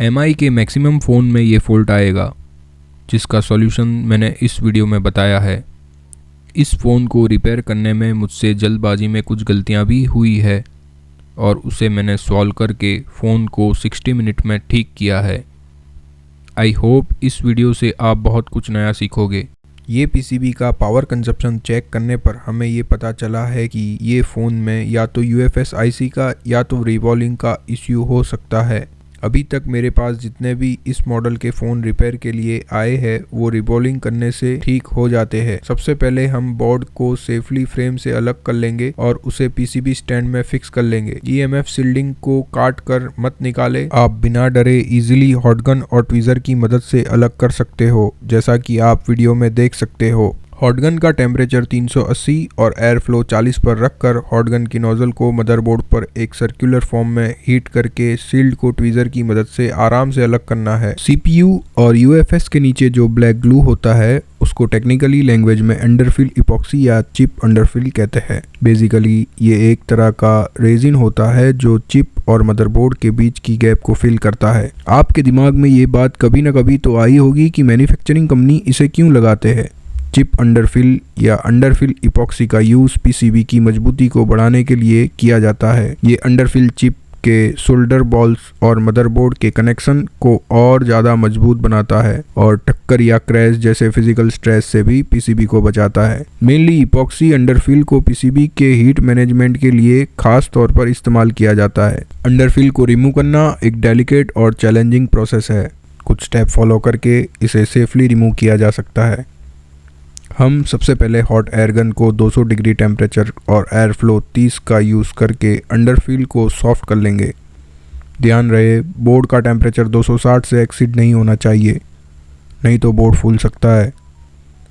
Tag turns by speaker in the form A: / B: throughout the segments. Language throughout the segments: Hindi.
A: MI के मैक्सिमम फ़ोन में ये फ़ॉल्ट आएगा, जिसका सॉल्यूशन मैंने इस वीडियो में बताया है। इस फ़ोन को रिपेयर करने में मुझसे जल्दबाजी में कुछ गलतियां भी हुई है और उसे मैंने सॉल्व करके फ़ोन को 60 मिनट में ठीक किया है। आई होप इस वीडियो से आप बहुत कुछ नया सीखोगे।
B: ये पीसीबी का पावर कंजप्शन चेक करने पर हमें ये पता चला है कि ये फ़ोन में या तो UFS IC का या तो रिवॉल्विंग का इश्यू हो सकता है। अभी तक मेरे पास जितने भी इस मॉडल के फ़ोन रिपेयर के लिए आए हैं वो रिवॉल्विंग करने से ठीक हो जाते हैं। सबसे पहले हम बोर्ड को सेफली फ्रेम से अलग कर लेंगे और उसे पीसीबी स्टैंड में फिक्स कर लेंगे। EMF शील्डिंग को काट कर मत निकाले, आप बिना डरे इजीली हॉटगन और ट्वीज़र की मदद से अलग कर सकते हो, जैसा कि आप वीडियो में देख सकते हो। हॉटगन का टेम्परेचर 380 और एयर फ्लो 40 पर रखकर हॉटगन की नोजल को मदरबोर्ड पर एक सर्कुलर फॉर्म में हीट करके शील्ड को ट्वीज़र की मदद से आराम से अलग करना है। CPU और UFS के नीचे जो ब्लैक ग्लू होता है उसको टेक्निकली लैंग्वेज में अंडरफिल इपॉक्सी या चिप अंडरफिल कहते हैं। बेसिकली ये एक तरह का रेजिन होता है जो चिप और मदरबोर्ड के बीच की गैप को फिल करता है। आपके दिमाग में ये बात कभी ना कभी तो आई होगी कि मैन्युफैक्चरिंग कंपनी इसे क्यों लगाते हैं। चिप अंडरफिल या अंडरफिल इपॉक्सी का यूज़ पीसीबी की मजबूती को बढ़ाने के लिए किया जाता है। ये अंडरफिल चिप के सोल्डर बॉल्स और मदरबोर्ड के कनेक्शन को और ज़्यादा मजबूत बनाता है और टक्कर या क्रैश जैसे फिजिकल स्ट्रेस से भी पीसीबी को बचाता है। मेनली इपॉक्सी अंडरफिल को पीसीबी के हीट मैनेजमेंट के लिए खास तौर पर इस्तेमाल किया जाता है। अंडरफिल को रिमूव करना एक डेलिकेट और चैलेंजिंग प्रोसेस है। कुछ स्टेप फॉलो करके इसे सेफली रिमूव किया जा सकता है। हम सबसे पहले हॉट एयर गन को 200 डिग्री टेम्परेचर और एयर फ्लो 30 का यूज़ करके अंडरफिल को सॉफ्ट कर लेंगे। ध्यान रहे बोर्ड का टेम्परेचर 260 से एक्सीड नहीं होना चाहिए, नहीं तो बोर्ड फूल सकता है।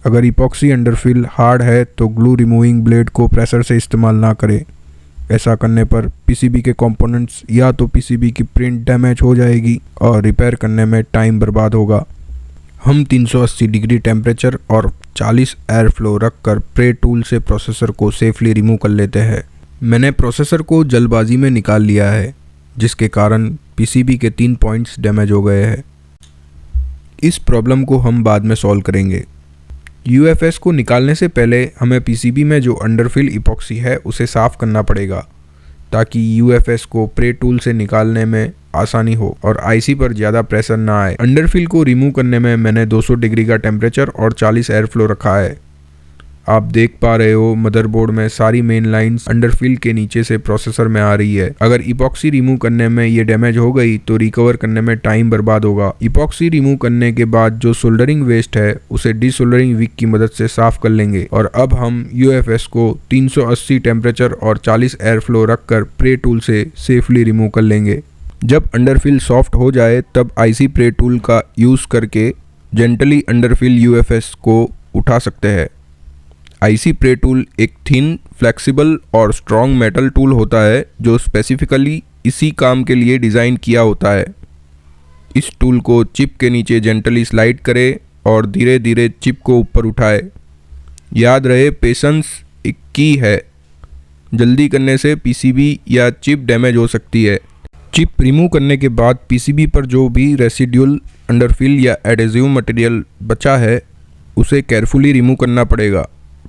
B: अगर इपॉक्सी अंडरफिल हार्ड है तो ग्लू रिमूविंग ब्लेड को प्रेशर से इस्तेमाल ना करें। ऐसा करने पर पीसीबी के कंपोनेंट्स या तो पीसीबी की प्रिंट डैमेज हो जाएगी और रिपेयर करने में टाइम बर्बाद होगा। हम 380 डिग्री टेम्परेचर और 40 एयर फ्लो रखकर प्रे टूल से प्रोसेसर को सेफली रिमूव कर लेते हैं। मैंने प्रोसेसर को जल्दबाजी में निकाल लिया है, जिसके कारण पीसीबी के 3 पॉइंट्स डैमेज हो गए हैं। इस प्रॉब्लम को हम बाद में सॉल्व करेंगे। UFS को निकालने से पहले हमें पीसीबी में जो अंडरफिल इपॉक्सी है उसे साफ़ करना पड़ेगा, ताकि UFS को प्रे टूल से निकालने में आसानी हो और IC पर ज़्यादा प्रेशर ना आए। अंडरफिल को रिमूव करने में मैंने 200 डिग्री का टेम्परेचर और 40 एयर फ्लो रखा है। आप देख पा रहे हो मदरबोर्ड में सारी मेन लाइंस अंडरफिल के नीचे से प्रोसेसर में आ रही है। अगर इपॉक्सी रिमूव करने में ये डैमेज हो गई तो रिकवर करने में टाइम बर्बाद होगा। इपॉक्सी रिमूव करने के बाद जो सोल्डरिंग वेस्ट है उसे डिसोल्डरिंग विक की मदद से साफ कर लेंगे और अब हम UFS को 380 टेम्परेचर और 40 एयर फ्लो रखकर प्रे टूल से सेफली रिमूव कर लेंगे। जब अंडरफिल सॉफ्ट हो जाए तब IC प्रे टूल का यूज़ करके जेंटली अंडरफिल UFS को उठा सकते हैं। IC प्रे टूल एक थिन, फ्लेक्सिबल और स्ट्रॉन्ग मेटल टूल होता है जो स्पेसिफिकली इसी काम के लिए डिज़ाइन किया होता है। इस टूल को चिप के नीचे जेंटली स्लाइड करें और धीरे धीरे चिप को ऊपर उठाए। याद रहे पेशेंस एक की है। जल्दी करने से पीसीबी या चिप डैमेज हो सकती है। चिप रिमूव करने के बाद पीसीबी पर जो भी रेसिड्यूल अंडरफिल या एडेसिव मटेरियल बचा है उसे केयरफुली रिमूव करना पड़ेगा।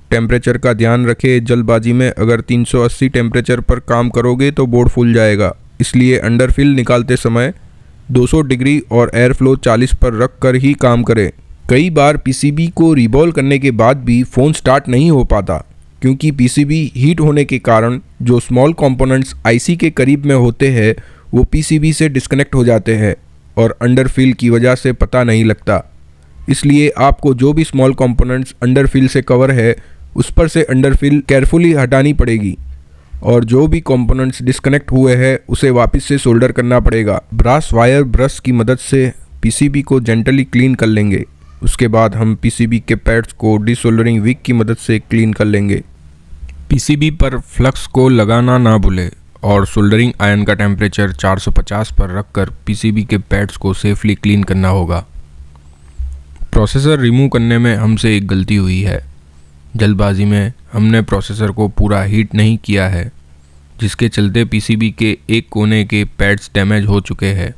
B: टेम्परेचर का ध्यान रखें, जल्दबाजी में अगर 380 टेम्परेचर पर काम करोगे तो बोर्ड फूल जाएगा। इसलिए अंडरफिल निकालते समय 200 डिग्री और एयर फ्लो 40 पर रख कर ही काम करें। कई बार पीसीबी को रिवॉल्व करने के बाद भी फ़ोन स्टार्ट नहीं हो पाता, क्योंकि पीसीबी हीट होने के कारण जो स्मॉल कंपोनेंट्स IC के करीब में होते हैं वो पीसीबी से डिस्कनेक्ट हो जाते हैं और अंडरफिल की वजह से पता नहीं लगता। इसलिए आपको जो भी स्मॉल कंपोनेंट्स अंडरफिल से कवर है उस पर से अंडरफिल केयरफुली हटानी पड़ेगी और जो भी कंपोनेंट्स डिस्कनेक्ट हुए हैं उसे वापस से सोल्डर करना पड़ेगा। ब्रास वायर ब्रश की मदद से पीसीबी को जेंटली क्लीन कर लेंगे। उसके बाद हम पीसीबी के पैड्स को डिसोल्डरिंग विक की मदद से क्लीन कर लेंगे। पीसीबी पर फ्लक्स को लगाना ना भूलें और सोल्डरिंग आयरन का टेम्परेचर 450 पर रखकर पीसीबी के पैड्स को सेफली क्लीन करना होगा। प्रोसेसर रिमूव करने में हमसे एक गलती हुई है। जल्दबाजी में हमने प्रोसेसर को पूरा हीट नहीं किया है, जिसके चलते पीसीबी के एक कोने के पैड्स डैमेज हो चुके हैं।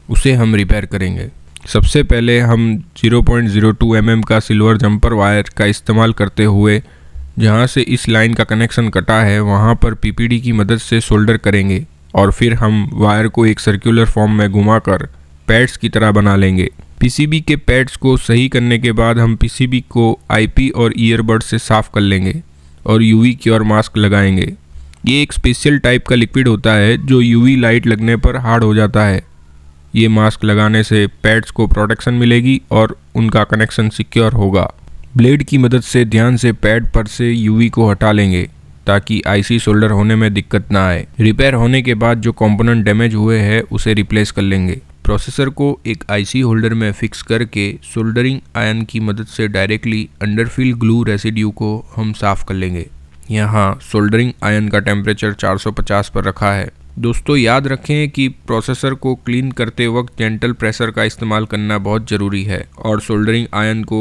A: उसे हम रिपेयर करेंगे। सबसे पहले हम 0.02 mm का सिल्वर जंपर वायर का इस्तेमाल करते हुए जहां से इस लाइन का कनेक्शन कटा है वहां पर पीपीडी की मदद से सोल्डर करेंगे और फिर हम वायर को एक सर्कुलर फॉर्म में घुमाकर पैड्स की तरह बना लेंगे। पीसीबी के पैड्स को सही करने के बाद हम पीसीबी को आईपी और ईयरबड से साफ कर लेंगे और यूवी क्योर मास्क लगाएंगे। ये एक स्पेशल टाइप का लिक्विड होता है जो यूवी लाइट लगने पर हार्ड हो जाता है। ये मास्क लगाने से पैड्स को प्रोटेक्शन मिलेगी और उनका कनेक्शन सिक्योर होगा। ब्लेड की मदद से ध्यान से पैड पर से यूवी को हटा लेंगे ताकि आईसी सोल्डर होने में दिक्कत ना आए। रिपेयर होने के बाद जो कंपोनेंट डैमेज हुए हैं उसे रिप्लेस कर लेंगे। प्रोसेसर को एक आईसी होल्डर में फिक्स करके सोल्डरिंग आयन की मदद से डायरेक्टली अंडरफिल ग्लू रेसिड्यू को हम साफ कर लेंगे। यहाँ सोल्डरिंग आयन का टेम्परेचर 450 पर रखा है। दोस्तों याद रखें कि प्रोसेसर को क्लीन करते वक्त जेंटल प्रेशर का इस्तेमाल करना बहुत ज़रूरी है और सोल्डरिंग आयन को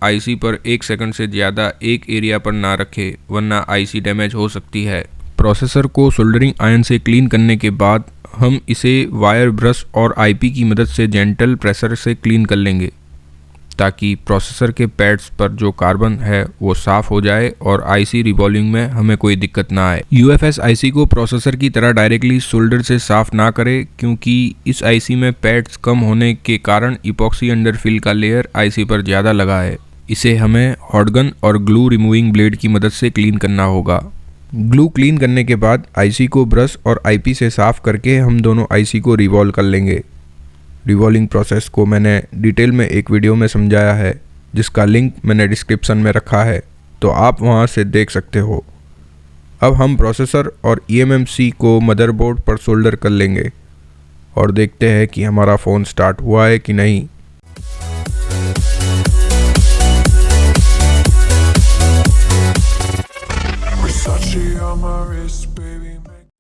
A: आईसी पर 1 सेकंड से ज़्यादा एक एरिया पर ना रखें वरना आईसी डैमेज हो सकती है। प्रोसेसर को सोल्डरिंग आयन से क्लीन करने के बाद हम इसे वायर ब्रश और आईपी की मदद से जेंटल प्रेशर से क्लीन कर लेंगे ताकि प्रोसेसर के पैड्स पर जो कार्बन है वो साफ हो जाए और आईसी रिवॉल्विंग में हमें कोई दिक्कत ना आए। यूएफएस आईसी को प्रोसेसर की तरह डायरेक्टली सोल्डर से साफ ना करें क्योंकि इस आईसी में पैड्स कम होने के कारण इपॉक्सी अंडरफिल का लेयर आईसी पर ज़्यादा लगा है। इसे हमें हॉट गन और ग्लू रिमूविंग ब्लेड की मदद से क्लीन करना होगा। ग्लू क्लीन करने के बाद आईसी को ब्रश और आईपी से साफ करके हम दोनों आईसी को रिवॉल्व कर लेंगे। रिवॉल्विंग प्रोसेस को मैंने डिटेल में एक वीडियो में समझाया है जिसका लिंक मैंने डिस्क्रिप्शन में रखा है, तो आप वहां से देख सकते हो। अब हम प्रोसेसर और eMMC को मदरबोर्ड पर सोल्डर कर लेंगे और देखते हैं कि हमारा फ़ोन स्टार्ट हुआ है कि नहीं।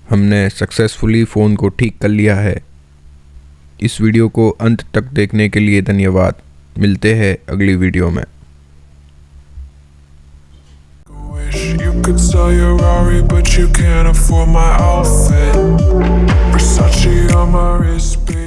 A: हमने सक्सेसफुली फ़ोन को ठीक कर लिया है। इस वीडियो को अंत तक देखने के लिए धन्यवाद। मिलते हैं अगली वीडियो में।
C: You could sell your Rari, but you can't afford my outfit. Versace on my wrist, baby.